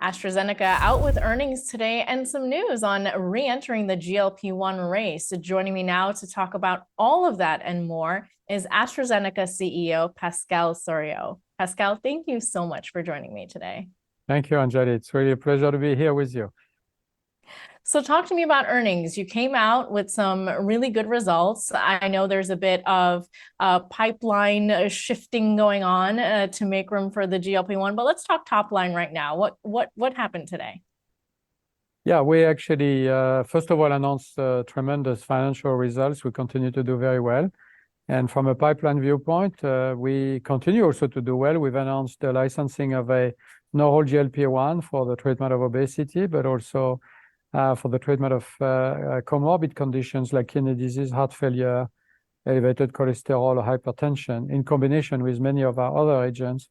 AstraZeneca out with earnings today and some news on re-entering the GLP-1 race. Joining me now to talk about all of that and more is AstraZeneca CEO Pascal Soriot. Pascal, thank you so much for joining me today. Thank you, Anjalee. It's really a pleasure to be here with you. So talk to me about earnings. You came out with some really good results. I know there's a bit of pipeline shifting going on to make room for the GLP-1, but let's talk top line right now. What happened today? Yeah, we actually, first of all, announced tremendous financial results. We continue to do very well. And from a pipeline viewpoint, we continue also to do well. We've announced the licensing of a novel GLP-1 for the treatment of obesity, but also for the treatment of comorbid conditions like kidney disease, heart failure, elevated cholesterol, or hypertension, in combination with many of our other agents,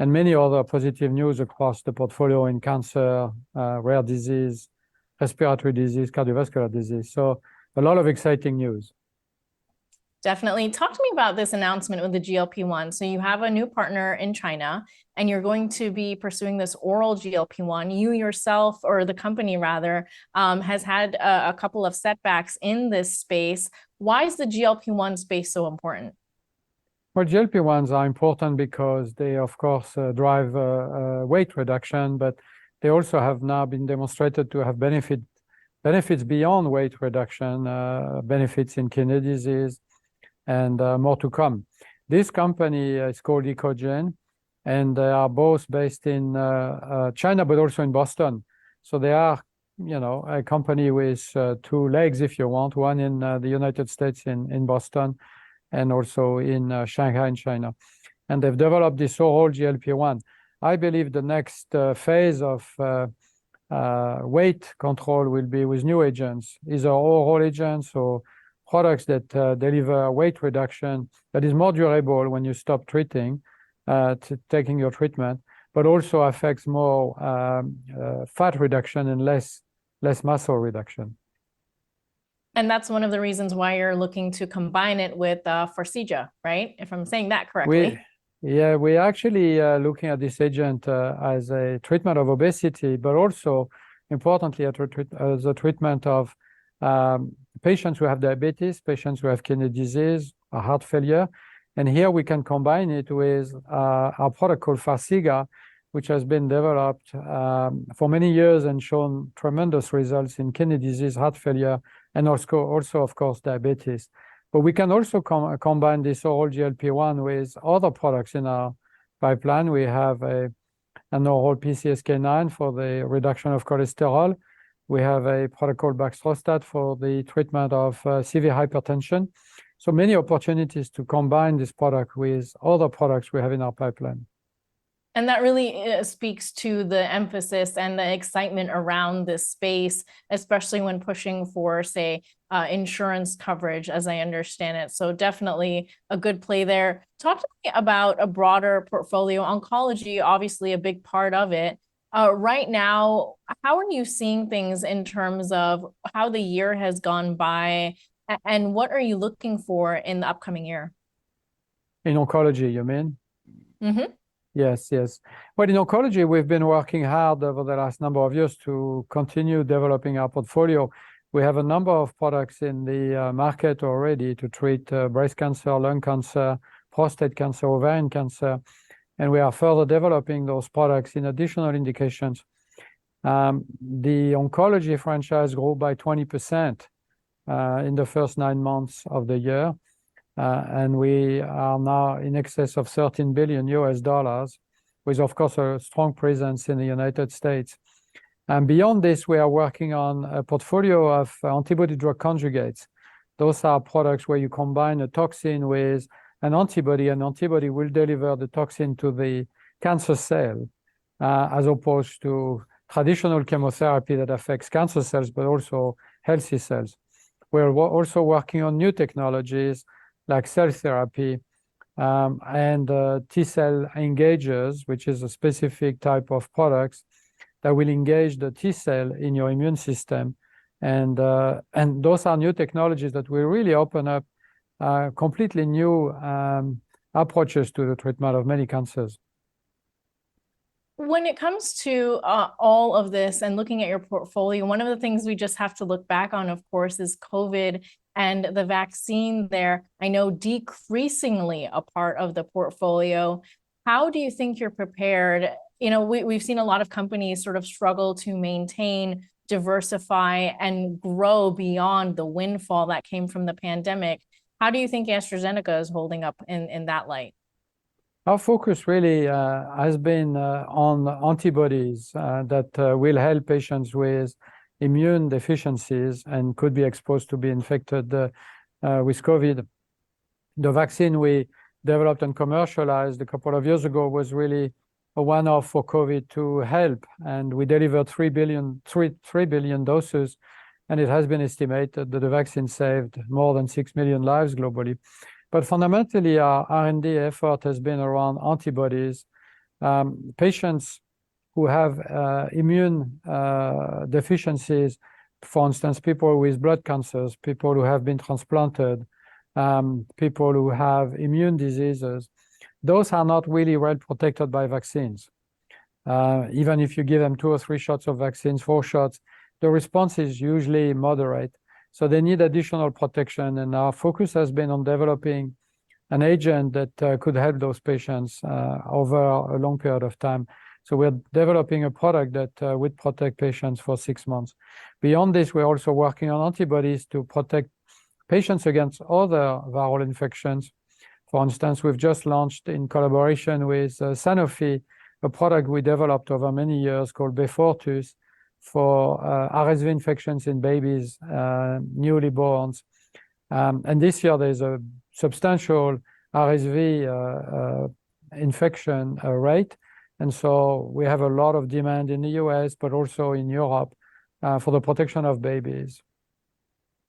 and many other positive news across the portfolio in cancer, rare disease, respiratory disease, cardiovascular disease. So a lot of exciting news. Definitely. Talk to me about this announcement with the GLP-1. So you have a new partner in China, and you're going to be pursuing this oral GLP-1. You yourself, or the company rather, has had a couple of setbacks in this space. Why is the GLP-1 space so important? Well, GLP-1s are important because they, of course, drive weight reduction, but they also have now been demonstrated to have benefits beyond weight reduction, benefits in kidney disease, and more to come. This company is called Eccogene, and they are both based in China, but also in Boston. So they are, a company with two legs, if you want, one in the United States in Boston, and also in Shanghai in China. And they've developed this oral GLP-1. I believe the next phase of weight control will be with new agents, either oral agents or products that deliver weight reduction that is more durable when you stop taking your treatment, but also affects more fat reduction and less muscle reduction. And that's one of the reasons why you're looking to combine it with Farxiga, right? If I'm saying that correctly. We're actually looking at this agent as a treatment of obesity, but also importantly as a treatment of patients who have diabetes, patients who have kidney disease, or heart failure. And here we can combine it with our product called Farxiga, which has been developed for many years and shown tremendous results in kidney disease, heart failure, and also of course, diabetes. But we can also combine this oral GLP-1 with other products in our pipeline. We have an oral PCSK9 for the reduction of cholesterol. We have a product called Baxdrostat for the treatment of severe hypertension. So many opportunities to combine this product with other products we have in our pipeline. And that really speaks to the emphasis and the excitement around this space, especially when pushing for, say, insurance coverage, as I understand it. So definitely a good play there. Talk to me about a broader portfolio. Oncology, obviously a big part of it. Right now, how are you seeing things in terms of how the year has gone by, and what are you looking for in the upcoming year? In oncology, you mean? Mm-hmm. Yes. Well, in oncology, we've been working hard over the last number of years to continue developing our portfolio. We have a number of products in the market already to treat breast cancer, lung cancer, prostate cancer, ovarian cancer. And we are further developing those products in additional indications. The oncology franchise grew by 20% in the first 9 months of the year. And we are now in excess of $13 billion, with, of course, a strong presence in the United States. And beyond this, we are working on a portfolio of antibody-drug conjugates. Those are products where you combine a toxin with an antibody. An antibody will deliver the toxin to the cancer cell, as opposed to traditional chemotherapy that affects cancer cells, but also healthy cells. We're also working on new technologies like cell therapy and T-cell engagers, which is a specific type of products that will engage the T-cell in your immune system. And those are new technologies that will really open up completely new approaches to the treatment of many cancers. When it comes to all of this and looking at your portfolio, one of the things we just have to look back on, of course, is COVID and the vaccine there. I know decreasingly a part of the portfolio. How do you think you're prepared? You know, we've seen a lot of companies sort of struggle to maintain, diversify, and grow beyond the windfall that came from the pandemic. How do you think AstraZeneca is holding up in that light? Our focus really has been on antibodies that will help patients with immune deficiencies and could be exposed to be infected with COVID. The vaccine we developed and commercialized a couple of years ago was really a one-off for COVID to help, and we delivered 3 billion doses, and it has been estimated that the vaccine saved more than 6 million lives globally. But fundamentally, our R&D effort has been around antibodies. Patients who have immune deficiencies, for instance, people with blood cancers, people who have been transplanted, people who have immune diseases, those are not really well protected by vaccines. Even if you give them 2 or 3 shots of vaccines, 4 shots, the response is usually moderate. So they need additional protection, and our focus has been on developing an agent that could help those patients over a long period of time. So we're developing a product that would protect patients for 6 months. Beyond this, we're also working on antibodies to protect patients against other viral infections. For instance, we've just launched in collaboration with Sanofi a product we developed over many years called Befortus for RSV infections in babies, newly born. And this year there's a substantial RSV infection rate. And so we have a lot of demand in the US, but also in Europe for the protection of babies.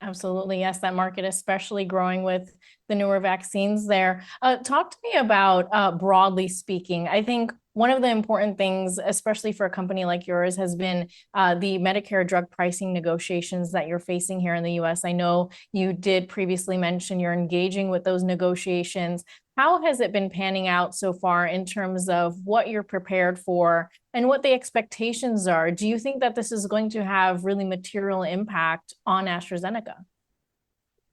Absolutely. Yes, that market, especially growing with the newer vaccines there. Talk to me about, broadly speaking, I think one of the important things, especially for a company like yours, has been the Medicare drug pricing negotiations that you're facing here in the US. I know you did previously mention you're engaging with those negotiations. How has it been panning out so far in terms of what you're prepared for and what the expectations are? Do you think that this is going to have really material impact on AstraZeneca?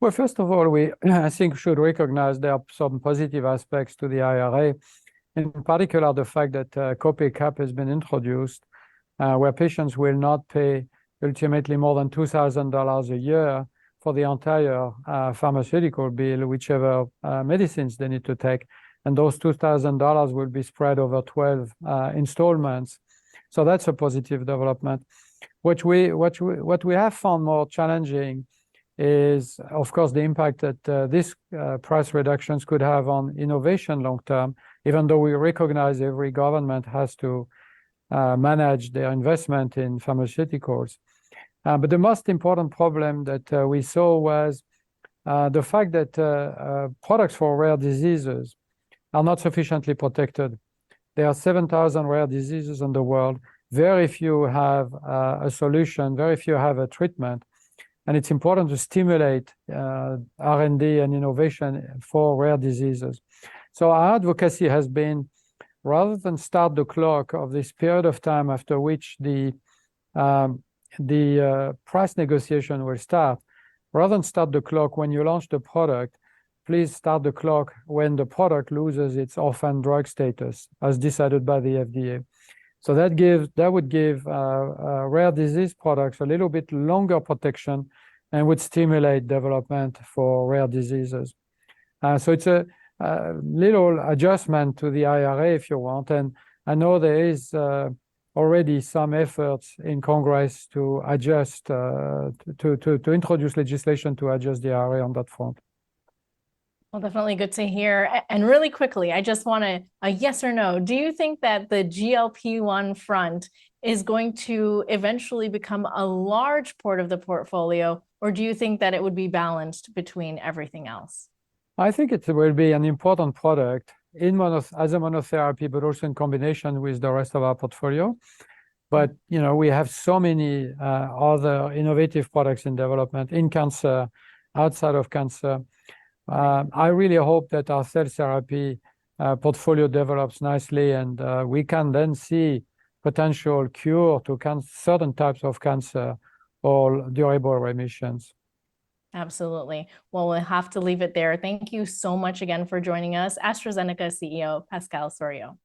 Well, first of all, I think should recognize there are some positive aspects to the IRA. In particular, the fact that copay cap has been introduced, where patients will not pay ultimately more than $2,000 a year for the entire pharmaceutical bill, whichever medicines they need to take. And those $2,000 will be spread over 12 installments. So that's a positive development. What we have found more challenging is, of course, the impact that these price reductions could have on innovation long term, even though we recognize every government has to manage their investment in pharmaceuticals. But the most important problem that we saw was the fact that products for rare diseases are not sufficiently protected. There are 7,000 rare diseases in the world. Very few have a solution, very few have a treatment. And it's important to stimulate R&D and innovation for rare diseases. So our advocacy has been, rather than start the clock of this period of time after which the price negotiation will start, rather than start the clock when you launch the product, please start the clock when the product loses its orphan drug status, as decided by the FDA. So that would give rare disease products a little bit longer protection and would stimulate development for rare diseases. So it's a little adjustment to the IRA, if you want. And I know there is already some efforts in Congress to adjust, to introduce legislation to adjust the IRA on that front. Well, definitely good to hear. And really quickly, I just want a yes or no. Do you think that the GLP-1 front is going to eventually become a large part of the portfolio, or do you think that it would be balanced between everything else? I think it will be an important product as a monotherapy, but also in combination with the rest of our portfolio. But we have so many other innovative products in development in cancer, outside of cancer. I really hope that our cell therapy portfolio develops nicely, and we can then see potential cure to certain types of cancer or durable remissions. Absolutely. Well, we'll have to leave it there. Thank you so much again for joining us, AstraZeneca CEO Pascal Soriot.